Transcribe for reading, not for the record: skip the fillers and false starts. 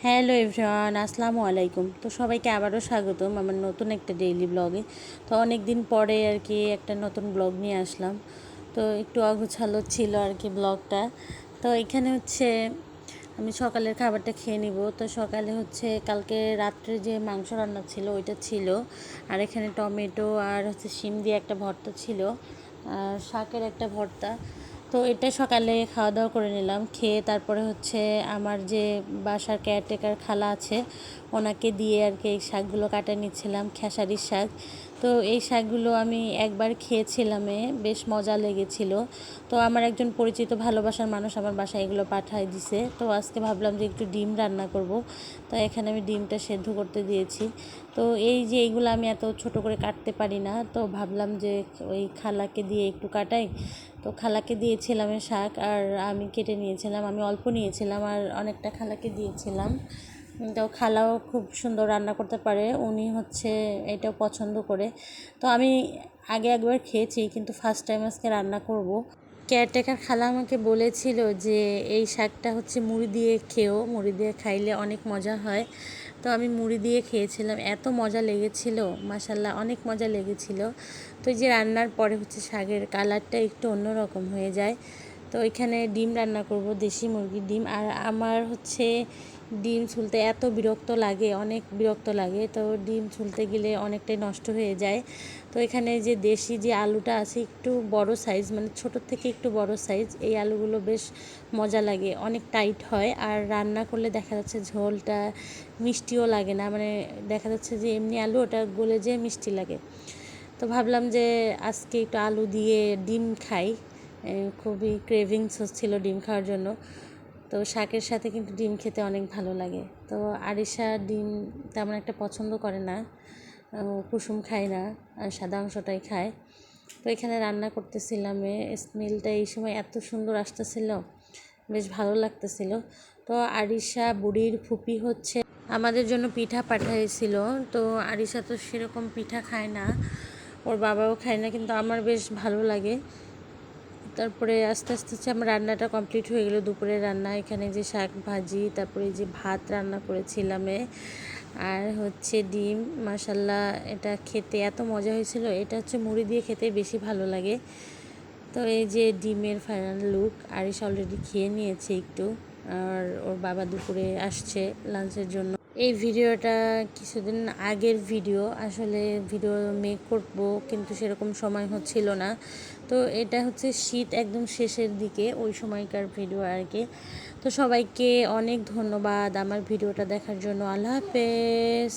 Hello everyone, আসসালামু আলাইকুম। তো সবাইকে আবারও স্বাগতম আমার নতুন একটা ডেইলি ব্লগে। তো অনেক দিন পরে আর কি একটা নতুন ব্লগ নিয়ে আসলাম। তো একটু অগোছালো ছিল আর কি ব্লগটা। তো এখানে হচ্ছে আমি সকালের খাবারটা খেয়ে নিব। তো সকালে হচ্ছে কালকে রাত্রে যে মাংস রান্না ছিল ওইটা ছিল, আর এখানে টমেটো আর হচ্ছে শিম দিয়ে একটা ভর্তা ছিল, আর শাকের একটা ভর্তা। তো এটা সকালে খাওয়া দাওয়া করে নিলাম। খেয়ে তারপরে হচ্ছে আমার যে বাসার কেয়ারটেকার খালা আছে ওনাকে দিয়ে আর কি এই শাকগুলো কাটা নিচ্ছিলাম, খেসারির শাক। তো এই শাকগুলো আমি একবার খেয়েছিলাম, বেশ মজা লেগেছিল। তো আমার একজন পরিচিত ভালোবাসার মানুষ আমার বাসায় এগুলো পাঠায় দিছে। তো আজকে ভাবলাম যে একটু ডিম রান্না করব। তো এখানে আমি ডিমটা সেদ্ধ করতে দিয়েছি। তো এই যে এইগুলো আমি এত ছোট করে কাটতে পারি না, তো ভাবলাম যে ওই খালাকে দিয়ে একটু কাটাই। তো খালাকে দিয়েছিলাম শাক, আর আমি কেটে নিয়েছিলাম। আমি অল্প নিয়েছিলাম আর অনেকটা খালাকে দিয়েছিলাম। তো খালাও খুব সুন্দর রান্না করতে পারে, উনি হচ্ছে এটাও পছন্দ করে। তো আমি আগে একবার খেয়েছি, কিন্তু ফার্স্ট টাইম আজকে রান্না করব। কেয়ারটেকার খালা আমাকে বলেছিল যে এই শাকটা হচ্ছে মুড়ি দিয়ে খেও, মুড়ি দিয়ে খাইলে অনেক মজা হয়। তো আমি মুড়ি দিয়ে খেয়েছিলাম, এত মজা লেগেছিল, মাশাল্লাহ অনেক মজা লেগেছিল। তো এই যে রান্নার পরে হচ্ছে শাকের কালারটা একটু অন্যরকম হয়ে যায়। তো এখানে ডিম রান্না করব, দেশি মুরগির ডিম। আর আমার হচ্ছে ডিম ছুলতে এত বিরক্ত লাগে, অনেক বিরক্ত লাগে। তো ডিম ছুলতে গেলে অনেকটাই নষ্ট হয়ে যায়। তো এখানে যে দেশি যে আলুটা আছে একটু বড় সাইজ, মানে ছোটোর থেকে একটু বড় সাইজ, এই আলুগুলো বেশ মজা লাগে, অনেক টাইট হয়। আর রান্না করলে দেখা যাচ্ছে ঝোলটা মিষ্টিও লাগে না, মানে দেখা যাচ্ছে যে এমনি আলু ওটা গলে যেয়ে মিষ্টি লাগে। তো ভাবলাম যে আজকে একটু আলু দিয়ে ডিম খাই, খুবই ক্রেভিংস হচ্ছিল ডিম খাওয়ার জন্য। তো শাকের সাথে কিন্তু ডিম খেতে অনেক ভালো লাগে। তো আরিশা ডিম তেমন একটা পছন্দ করে না, কুসুম খায় না, আর সাদা অংশটাই খায়। তো এখানে রান্না করতেছিলাম, স্মেলটা এই সময় এত সুন্দর আসতেছিল, বেশ ভালো লাগতেছিল। তো আরিশা বুড়ির ফুপি হচ্ছে আমাদের জন্য পিঠা পাঠাইছিল। তো আরিশা তো সেরকম পিঠা খায় না, ওর বাবাও খায় না, কিন্তু আমার বেশ ভালো লাগে। তারপরে আস্তে আস্তে হচ্ছে আমার রান্নাটা কমপ্লিট হয়ে গেলো, দুপুরের রান্না। এখানে যে শাক ভাজি, তারপরে যে ভাত রান্না করেছিলাম, আর হচ্ছে ডিম। মাশাল্লাহ এটা খেতে এত মজা হয়েছিল, এটা হচ্ছে মুড়ি দিয়ে খেতে বেশি ভালো লাগে। তো এই যে ডিমের ফাইনাল লুক, আরিশ অলরেডি খেয়ে নিয়েছে একটু, আর ওর বাবা দুপুরে আসছে লাঞ্চের জন্য। এই ভিডিওটা কিছুদিন আগের ভিডিও, আসলে ভিডিও মেক করব কিন্তু সেরকম সময় হচ্ছিল না। তো এটা হচ্ছে শীত একদম শেষের দিকে ওই সময়কার ভিডিও আর কি। তো সবাইকে অনেক ধন্যবাদ আমার ভিডিওটা দেখার জন্য। আল্লাহ হাফেজ।